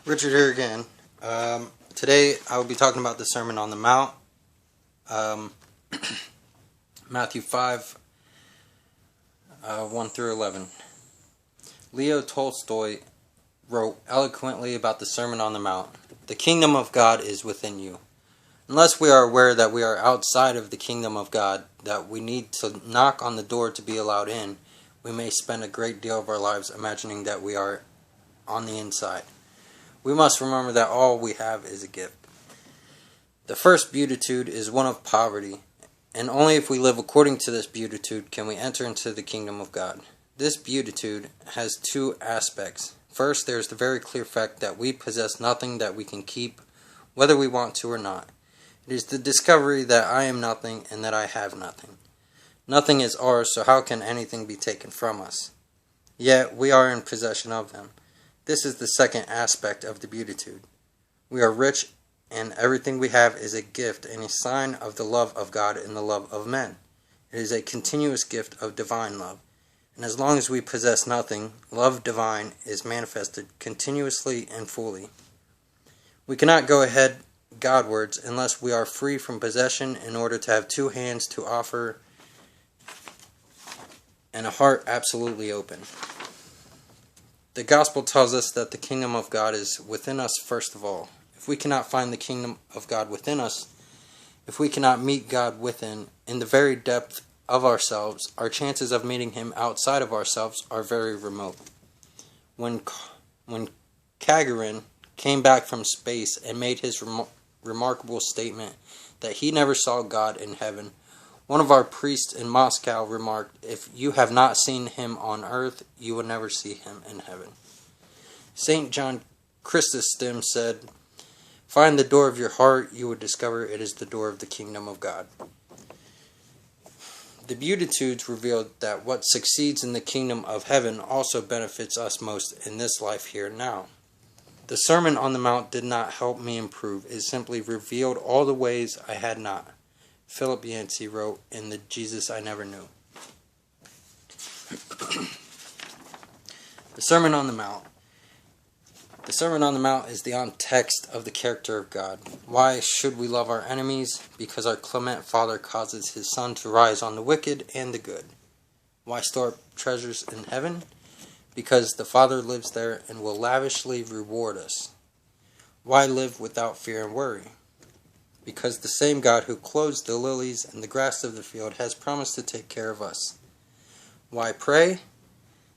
Richard here again. Today I will be talking about the Sermon on the Mount, Matthew 5, 1 through 11. Leo Tolstoy wrote eloquently about the Sermon on the Mount. The kingdom of God is within you. Unless we are aware that we are outside of the kingdom of God, that we need to knock on the door to be allowed in, we may spend a great deal of our lives imagining that we are on the inside. We must remember that all we have is a gift. The first beatitude is one of poverty, and only if we live according to this beatitude can we enter into the kingdom of God. This beatitude has two aspects. First, there is the very clear fact that we possess nothing that we can keep, whether we want to or not. It is the discovery that I am nothing and that I have nothing. Nothing is ours, so how can anything be taken from us? Yet we are in possession of them. This is the second aspect of the beatitude. We are rich, and everything we have is a gift and a sign of the love of God and the love of men. It is a continuous gift of divine love. And as long as we possess nothing, love divine is manifested continuously and fully. We cannot go ahead Godwards unless we are free from possession in order to have two hands to offer and a heart absolutely open. The gospel tells us that the kingdom of God is within us first of all. If we cannot find the kingdom of God within us, if we cannot meet God within, in the very depth of ourselves, our chances of meeting Him outside of ourselves are very remote. When Gagarin came back from space and made his remarkable statement that he never saw God in heaven, one of our priests in Moscow remarked, "If you have not seen Him on earth, you will never see Him in heaven." St. John Chrysostom said, "Find the door of your heart, you will discover it is the door of the kingdom of God." The Beatitudes revealed that what succeeds in the kingdom of heaven also benefits us most in this life here and now. The Sermon on the Mount did not help me improve, it simply revealed all the ways I had not. Philip Yancey wrote in The Jesus I Never Knew. The Sermon on the Mount. The Sermon on the Mount is the on-text of the character of God. Why should we love our enemies? Because our clement Father causes His sun to rise on the wicked and the good. Why store up treasures in heaven? Because the Father lives there and will lavishly reward us. Why live without fear and worry? Because the same God who clothes the lilies and the grass of the field has promised to take care of us. Why pray?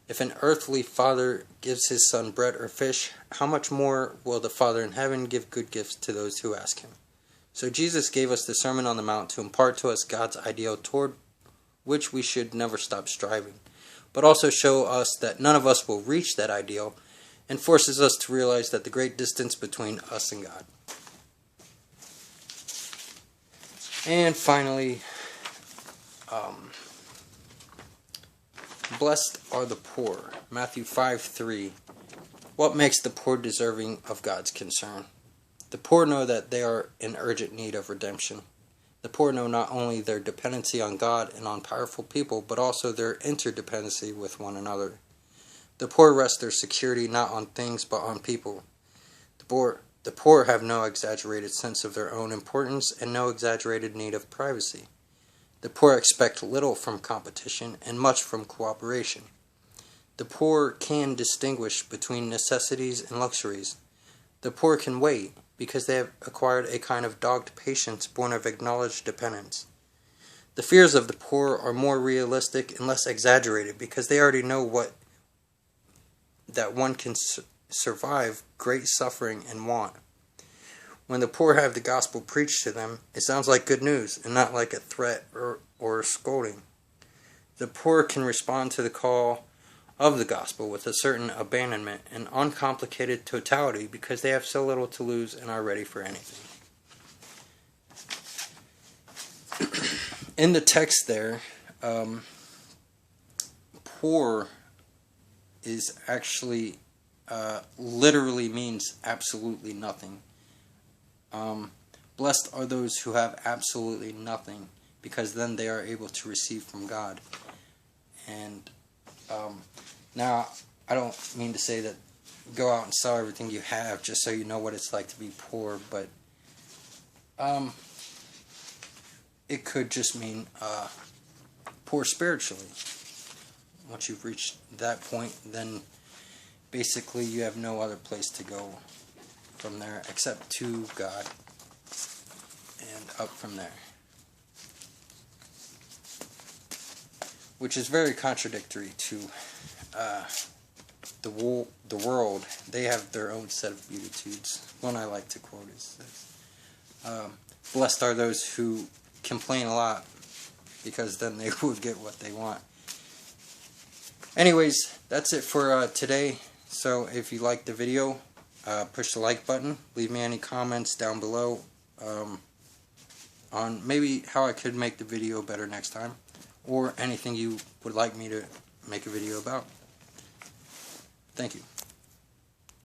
If an earthly father gives his son bread or fish, how much more will the Father in heaven give good gifts to those who ask Him? So Jesus gave us the Sermon on the Mount to impart to us God's ideal toward which we should never stop striving, but also show us that none of us will reach that ideal, and forces us to realize that the great distance between us and God. And finally, blessed are the poor. Matthew 5:3. What makes the poor deserving of God's concern? The poor know that they are in urgent need of redemption. The poor know not only their dependency on God and on powerful people, but also their interdependency with one another. The poor rest their security not on things, but on people. The poor have no exaggerated sense of their own importance and no exaggerated need of privacy. The poor expect little from competition and much from cooperation. The poor can distinguish between necessities and luxuries. The poor can wait because they have acquired a kind of dogged patience born of acknowledged dependence. The fears of the poor are more realistic and less exaggerated because they already know that one can survive great suffering and want. When the poor have the gospel preached to them, it sounds like good news and not like a threat or scolding. The poor can respond to the call of the gospel with a certain abandonment and uncomplicated totality because they have so little to lose and are ready for anything. In the text there, poor is actually literally means absolutely nothing. Blessed are those who have absolutely nothing, because then they are able to receive from God. And now, I don't mean to say that go out and sell everything you have just so you know what it's like to be poor, but it could just mean poor spiritually. Once you've reached that point, then basically you have no other place to go from there except to God and up from there. Which is very contradictory to the world. They have their own set of beatitudes. One I like to quote is this: blessed are those who complain a lot, because then they will get what they want. Anyways, that's it for today. So if you liked the video, push the like button. Leave me any comments down below on maybe how I could make the video better next time, or anything you would like me to make a video about. Thank you.